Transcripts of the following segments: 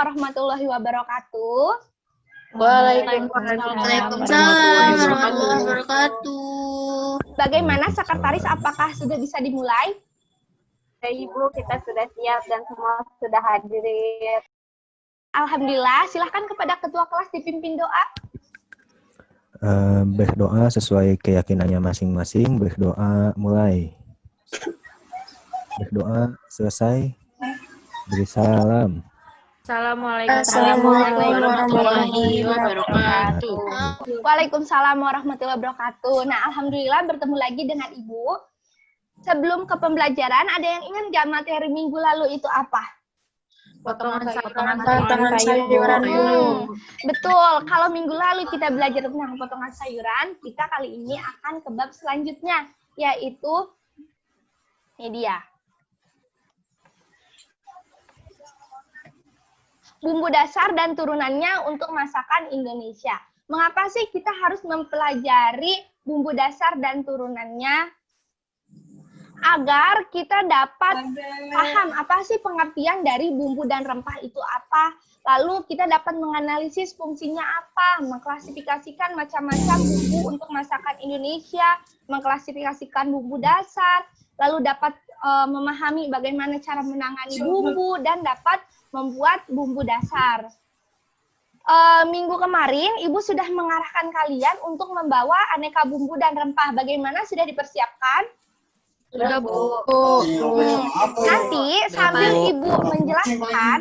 warahmatullahi wabarakatuh. Waalaikumsalam warahmatullahi wabarakatuh. Bagaimana sekretaris, apakah sudah bisa dimulai? Ya, Ibu, kita sudah siap dan semua sudah hadir. Alhamdulillah, silahkan kepada ketua kelas dipimpin doa. Berdoa sesuai keyakinannya masing-masing. Berdoa mulai. Berdoa selesai. Beri salam. Assalamualaikum warahmatullahi wabarakatuh. Waalaikumsalam warahmatullahi wabarakatuh. Nah, alhamdulillah bertemu lagi dengan Ibu. Sebelum ke pembelajaran, ada yang ingat nggak materi minggu lalu itu apa? Potongan sayuran. Betul, kalau minggu lalu kita belajar tentang potongan sayuran, kita kali ini akan ke bab selanjutnya, yaitu ini dia. Bumbu dasar dan turunannya untuk masakan Indonesia. Mengapa sih kita harus mempelajari bumbu dasar dan turunannya? Agar kita dapat paham apa sih pengertian dari bumbu dan rempah itu apa. Lalu kita dapat menganalisis fungsinya apa, mengklasifikasikan macam-macam bumbu untuk masakan Indonesia, mengklasifikasikan bumbu dasar, lalu dapat memahami bagaimana cara menangani bumbu dan dapat membuat bumbu dasar. Minggu kemarin, Ibu sudah mengarahkan kalian untuk membawa aneka bumbu dan rempah. Bagaimana, sudah dipersiapkan? Sudah, Bu. Nanti sambil Ibu menjelaskan,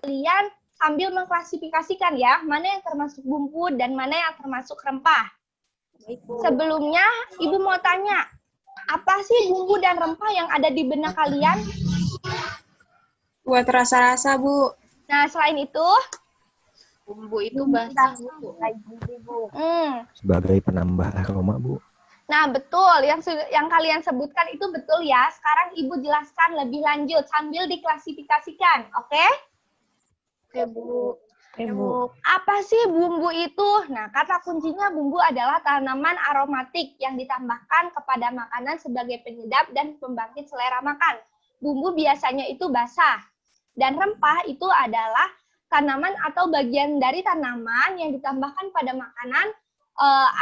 kalian sambil mengklasifikasikan ya, mana yang termasuk bumbu dan mana yang termasuk rempah. Sebelumnya, Ibu mau tanya, apa sih bumbu dan rempah yang ada di benak kalian? Buat rasa-rasa, Bu. Nah, selain itu, Bumbu itu basah, Bu. Sebagai penambah aroma, Bu. Nah, betul. Yang kalian sebutkan itu betul ya. Sekarang Ibu jelaskan lebih lanjut sambil diklasifikasikan. Oke? Oke, Bu. Apa sih bumbu itu? Nah, kata kuncinya bumbu adalah tanaman aromatik yang ditambahkan kepada makanan sebagai penyedap dan pembangkit selera makan. Bumbu biasanya itu basah. Dan rempah itu adalah tanaman atau bagian dari tanaman yang ditambahkan pada makanan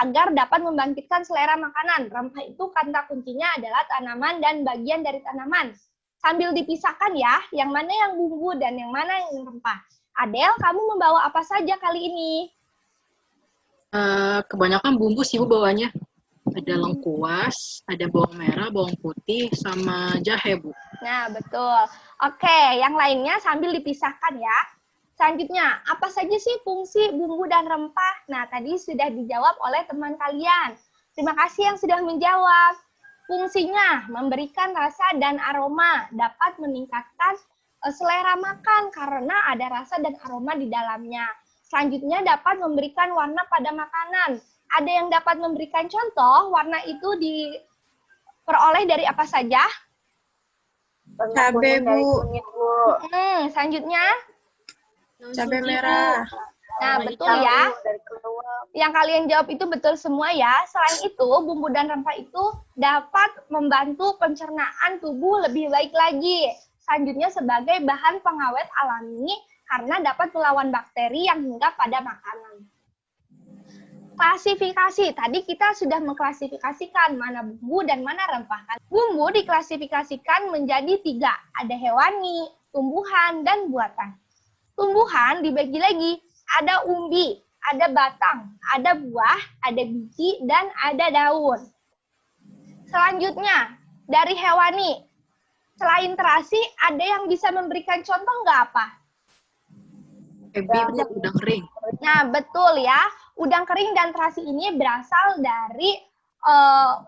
agar dapat membangkitkan selera makanan. Rempah itu kata kuncinya adalah tanaman dan bagian dari tanaman. Sambil dipisahkan ya, yang mana yang bumbu dan yang mana yang rempah. Adel, kamu membawa apa saja kali ini? Kebanyakan bumbu sih, Bu, bawanya. Ada lengkuas, ada bawang merah, bawang putih, sama jahe, Bu. Nah, betul. Oke, yang lainnya sambil dipisahkan ya. Selanjutnya, apa saja sih fungsi bumbu dan rempah? Nah, tadi sudah dijawab oleh teman kalian. Terima kasih yang sudah menjawab. Fungsinya, memberikan rasa dan aroma, dapat meningkatkan selera makan karena ada rasa dan aroma di dalamnya. Selanjutnya, dapat memberikan warna pada makanan. Ada yang dapat memberikan contoh, warna itu diperoleh dari apa saja? Cabai, Bu. Selanjutnya, Cabai merah. nah, betul ya. Yang kalian jawab itu betul semua ya. Selain itu, bumbu dan rempah itu dapat membantu pencernaan tubuh lebih baik lagi. Selanjutnya sebagai bahan pengawet alami karena dapat melawan bakteri yang hinggap pada makanan. Klasifikasi, tadi kita sudah mengklasifikasikan mana bumbu dan mana rempah. Bumbu diklasifikasikan menjadi 3, ada hewani, tumbuhan, dan buatan. Tumbuhan dibagi lagi, ada umbi, ada batang, ada buah, ada biji, dan ada daun. Selanjutnya, dari hewani, selain terasi, ada yang bisa memberikan contoh nggak apa? Udang kering. Nah, betul ya. Udang kering dan terasi ini berasal dari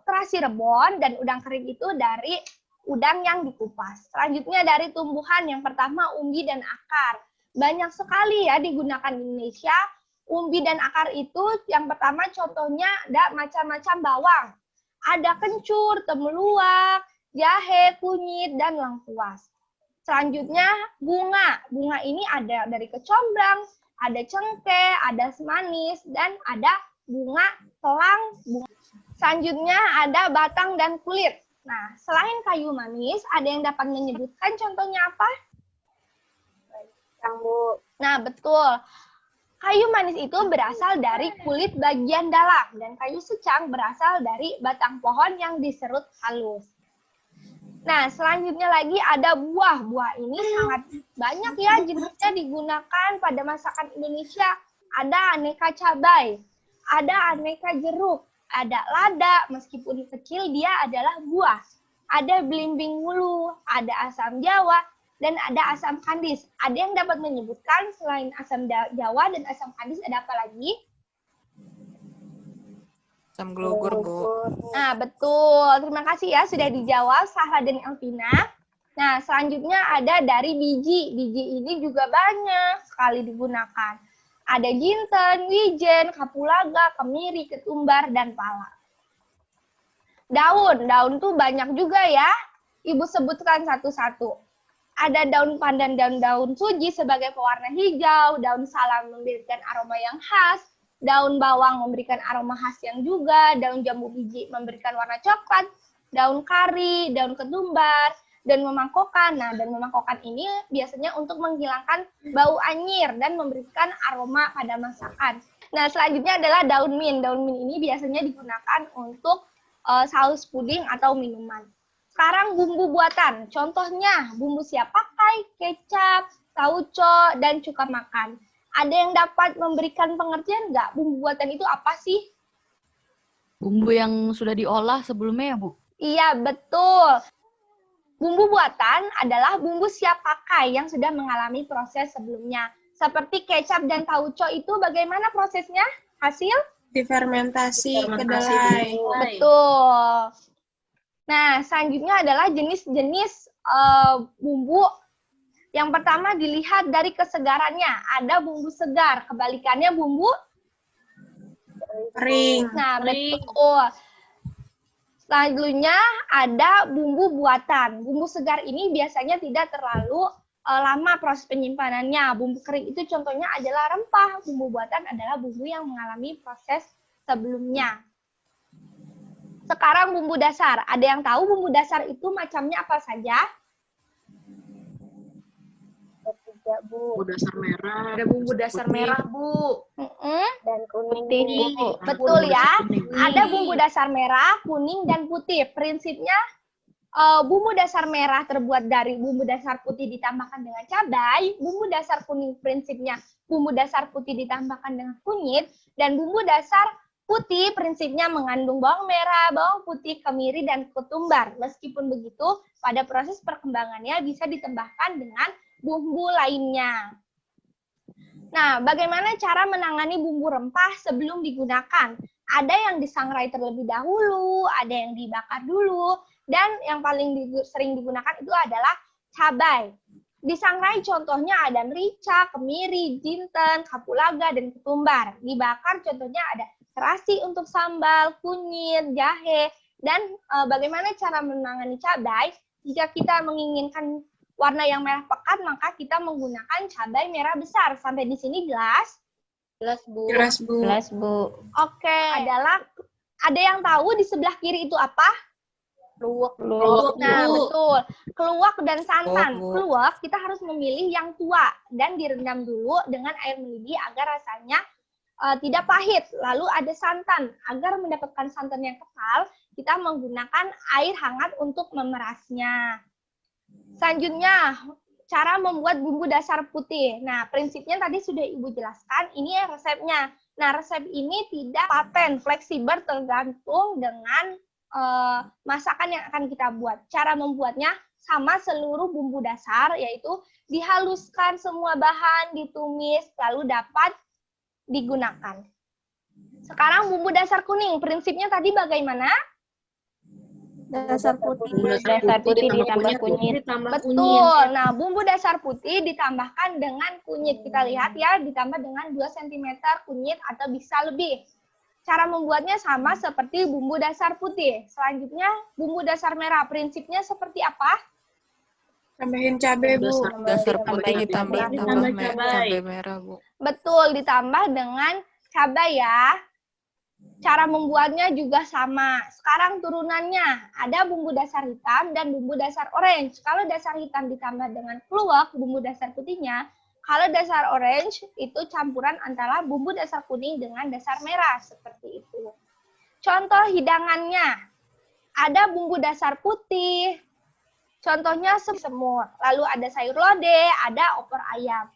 terasi rebon, dan udang kering itu dari udang yang dikupas. Selanjutnya dari tumbuhan, yang pertama umbi dan akar. Banyak sekali ya digunakan di Indonesia. Umbi dan akar itu yang pertama contohnya ada macam-macam bawang. Ada kencur, temulawak, jahe, kunyit, dan lengkuas. Selanjutnya bunga. Bunga ini ada dari kecombrang, ada cengkeh, ada semanis, dan ada bunga telang. Selanjutnya ada batang dan kulit. Nah, selain kayu manis, ada yang dapat menyebutkan contohnya apa? secang, Bu. Nah, betul. Kayu manis itu berasal dari kulit bagian dalam dan kayu secang berasal dari batang pohon yang diserut halus. Nah, selanjutnya lagi ada buah. Buah ini sangat banyak ya jenisnya digunakan pada masakan Indonesia. Ada aneka cabai, ada aneka jeruk, ada lada, meskipun kecil dia adalah buah. Ada belimbing wulu, ada asam jawa, dan ada asam kandis. Ada yang dapat menyebutkan selain asam jawa dan asam kandis ada apa lagi? Asam gelugur, Bu. Nah, betul. Terima kasih ya sudah dijawab Sahra dan Elvina. Nah, selanjutnya ada dari biji. Biji ini juga banyak sekali digunakan. Ada jinten, wijen, kapulaga, kemiri, ketumbar, dan pala. Daun tuh banyak juga ya. Ibu sebutkan satu-satu. Ada daun pandan dan daun suji sebagai pewarna hijau, daun salam memberikan aroma yang khas, daun bawang memberikan aroma khas yang juga, daun jambu biji memberikan warna coklat, daun kari, daun ketumbar, dan memangkokan. Nah, dan memangkokan ini biasanya untuk menghilangkan bau anyir dan memberikan aroma pada masakan. Nah, selanjutnya adalah daun mint. Daun mint ini biasanya digunakan untuk saus puding atau minuman. Sekarang bumbu buatan. Contohnya, bumbu siap pakai, kecap, tauco, dan cuka makan. Ada yang dapat memberikan pengertian nggak? Bumbu buatan itu apa sih? Bumbu yang sudah diolah sebelumnya ya, Bu? Iya, betul. Bumbu buatan adalah bumbu siap pakai yang sudah mengalami proses sebelumnya. Seperti kecap dan tauco itu bagaimana prosesnya? Hasil? Difermentasi kedelai. Betul. Nah, selanjutnya adalah jenis-jenis bumbu. Yang pertama dilihat dari kesegarannya. Ada bumbu segar, kebalikannya bumbu Kering. Nah, betul. Selanjutnya ada bumbu buatan. Bumbu segar ini biasanya tidak terlalu lama proses penyimpanannya. Bumbu kering itu contohnya adalah rempah. Bumbu buatan adalah bumbu yang mengalami proses sebelumnya. Sekarang bumbu dasar. Ada yang tahu bumbu dasar itu macamnya apa saja? Ketiga, Bu. Bumbu dasar merah. Ada bumbu dasar putih. merah, Bu. Dan kuning, Putih. Bu. Betul ya. Kuning. Ada bumbu dasar merah, kuning, dan putih. Prinsipnya bumbu dasar merah terbuat dari bumbu dasar putih ditambahkan dengan cabai. Bumbu dasar kuning prinsipnya bumbu dasar putih ditambahkan dengan kunyit. Dan bumbu dasar putih prinsipnya mengandung bawang merah, bawang putih, kemiri, dan ketumbar. Meskipun begitu, pada proses perkembangannya bisa ditambahkan dengan bumbu lainnya. Nah, bagaimana cara menangani bumbu rempah sebelum digunakan? Ada yang disangrai terlebih dahulu, ada yang dibakar dulu, dan yang paling sering digunakan itu adalah cabai. Disangrai contohnya ada merica, kemiri, jinten, kapulaga, dan ketumbar. Dibakar contohnya ada terasi untuk sambal, kunyit, jahe, dan bagaimana cara menangani cabai? Jika kita menginginkan warna yang merah pekat, maka kita menggunakan cabai merah besar. Sampai di sini jelas? Jelas, Bu. Jelas, Bu. Jelas, Bu. Oke. Ada yang tahu di sebelah kiri itu apa? Luwak. Nah, betul. Keluak dan santan. Oh, Bu. Keluak kita harus memilih yang tua dan direndam dulu dengan air mendidih agar rasanya tidak pahit. Lalu ada santan. Agar mendapatkan santan yang kental, kita menggunakan air hangat untuk memerasnya. Selanjutnya, cara membuat bumbu dasar putih. Nah, prinsipnya tadi sudah Ibu jelaskan, ini resepnya. Nah, resep ini tidak paten, fleksibel, tergantung dengan masakan yang akan kita buat. Cara membuatnya sama seluruh bumbu dasar, yaitu dihaluskan semua bahan, ditumis, lalu dapat digunakan. Sekarang bumbu dasar kuning, prinsipnya tadi bagaimana? Dasar putih. Dasar putih ditambah kunyit. Betul. Nah, bumbu dasar putih ditambahkan dengan kunyit. Kita lihat ya, ditambah dengan 2 cm kunyit atau bisa lebih. Cara membuatnya sama seperti bumbu dasar putih. Selanjutnya, bumbu dasar merah. Prinsipnya seperti apa? Tambahin cabai, Bu. Dasar putih ditambah cabai. cabai merah, Bu. Betul, ditambah dengan cabai ya. Cara membuatnya juga sama. Sekarang turunannya, ada bumbu dasar hitam dan bumbu dasar orange. Kalau dasar hitam ditambah dengan keluak, bumbu dasar putihnya, Kalau dasar orange itu campuran antara bumbu dasar kuning dengan dasar merah, seperti itu. Contoh hidangannya, ada bumbu dasar putih, contohnya semur, lalu ada sayur lodeh, ada opor ayam.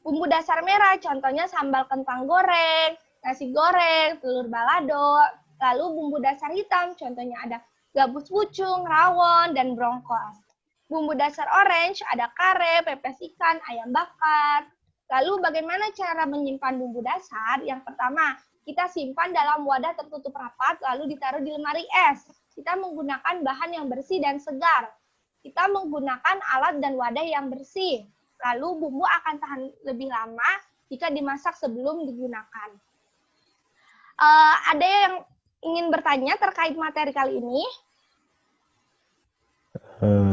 Bumbu dasar merah, contohnya sambal kentang goreng, nasi goreng, telur balado. Lalu bumbu dasar hitam, contohnya ada gabus pucung, rawon, dan brongkos. Bumbu dasar orange ada kare, pepes ikan, ayam bakar. Lalu bagaimana cara menyimpan bumbu dasar? Yang pertama, kita simpan dalam wadah tertutup rapat, lalu ditaruh di lemari es. Kita menggunakan bahan yang bersih dan segar. Kita menggunakan alat dan wadah yang bersih. Lalu bumbu akan tahan lebih lama jika dimasak sebelum digunakan. Ada yang ingin bertanya terkait materi kali ini?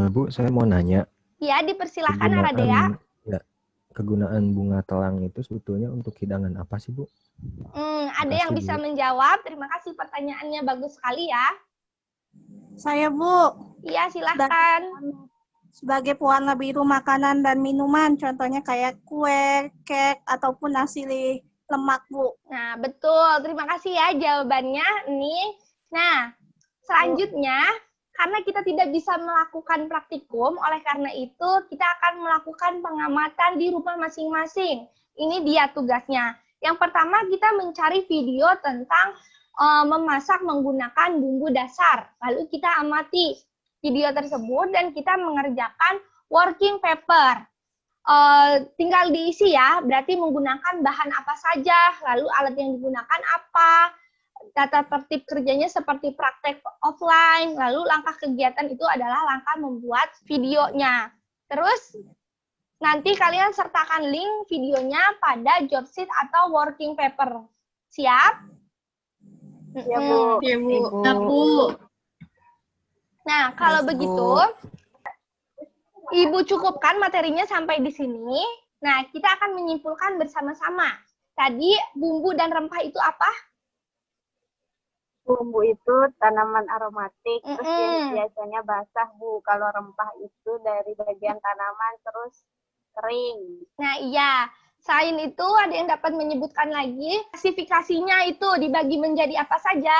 Bu, saya mau nanya. Ya, dipersilahkan Aradea. Ya, kegunaan bunga telang itu sebetulnya untuk hidangan apa sih, Bu? Ada yang Makasih, bisa Bu. menjawab. Terima kasih pertanyaannya, bagus sekali ya. Saya, Bu, Iya, silahkan. sebagai pewarna biru makanan dan minuman, contohnya kayak kue, kek, ataupun nasi lemak, Bu. Nah, betul. Terima kasih ya jawabannya. Nih. Nah, selanjutnya, karena kita tidak bisa melakukan praktikum, oleh karena itu kita akan melakukan pengamatan di rumah masing-masing. Ini dia tugasnya. Yang pertama, kita mencari video tentang memasak menggunakan bumbu dasar. Lalu kita amati video tersebut dan kita mengerjakan working paper. Tinggal diisi ya, berarti menggunakan bahan apa saja, lalu alat yang digunakan apa, tata tertib kerjanya seperti praktek offline, lalu langkah kegiatan itu adalah langkah membuat videonya. Terus nanti kalian sertakan link videonya pada job sheet atau working paper. Siap? Ya, Bu. Iya, Bu. Bu. Nah, kalau begitu, Ibu cukupkan materinya sampai di sini. Nah, kita akan menyimpulkan bersama-sama. Tadi bumbu dan rempah itu apa? Bumbu itu tanaman aromatik, terus yang biasanya basah, Bu. Kalau rempah itu dari bagian tanaman, terus kering. Nah, iya. Selain itu, ada yang dapat menyebutkan lagi, klasifikasinya itu dibagi menjadi apa saja?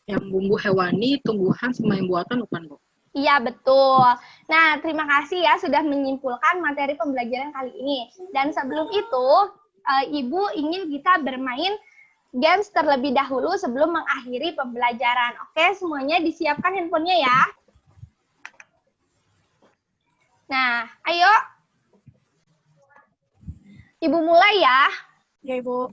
Yang bumbu hewani, tumbuhan, sama yang buatan bukan, Bu? Iya, betul. Nah, terima kasih ya sudah menyimpulkan materi pembelajaran kali ini. Dan sebelum itu, Ibu ingin kita bermain games terlebih dahulu sebelum mengakhiri pembelajaran. Oke, semuanya disiapkan handphonenya ya. Nah, ayo. Ibu mulai ya. Ya, Ibu.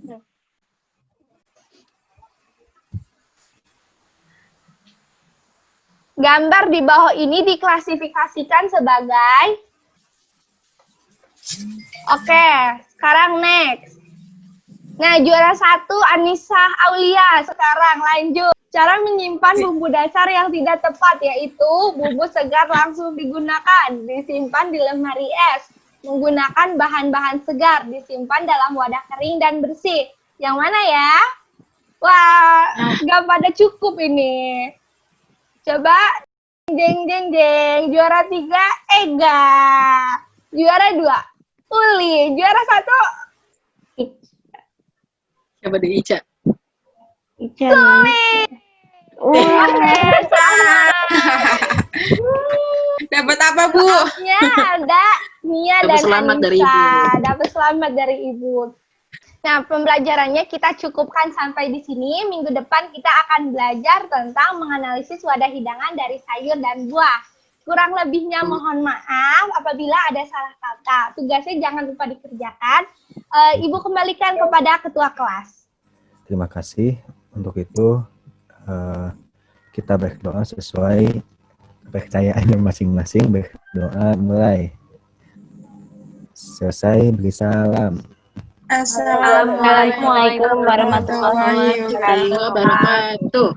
Gambar di bawah ini diklasifikasikan sebagai... Oke, sekarang next. Nah, juara 1 Anissa Aulia. Sekarang lanjut. Cara menyimpan bumbu dasar yang tidak tepat, yaitu bumbu segar langsung digunakan, disimpan di lemari es. Menggunakan bahan-bahan segar, disimpan dalam wadah kering dan bersih. Yang mana ya? Wah, nggak pada cukup ini. Coba, jeng. Juara 3, Ega. Juara 2, Uli. Juara 1, Coba di Ica. Uli. Oke, Dapat apa, Bu? ya ada Nia Dapat dan selamat dari Anissa. Ibu. Dapat selamat dari Ibu. Nah, pembelajarannya kita cukupkan sampai di sini. Minggu depan kita akan belajar tentang menganalisis wadah hidangan dari sayur dan buah. Kurang lebihnya mohon maaf apabila ada salah kata. Tugasnya jangan lupa dikerjakan. Ibu kembalikan kepada ketua kelas. Terima kasih. Untuk itu, kita berdoa sesuai kepercayaannya masing-masing. Berdoa mulai. Selesai, beri salam. Assalamualaikum Assalamualaikum warahmatullahi warahmatullahi wabarakatuh. Wabarakatuh.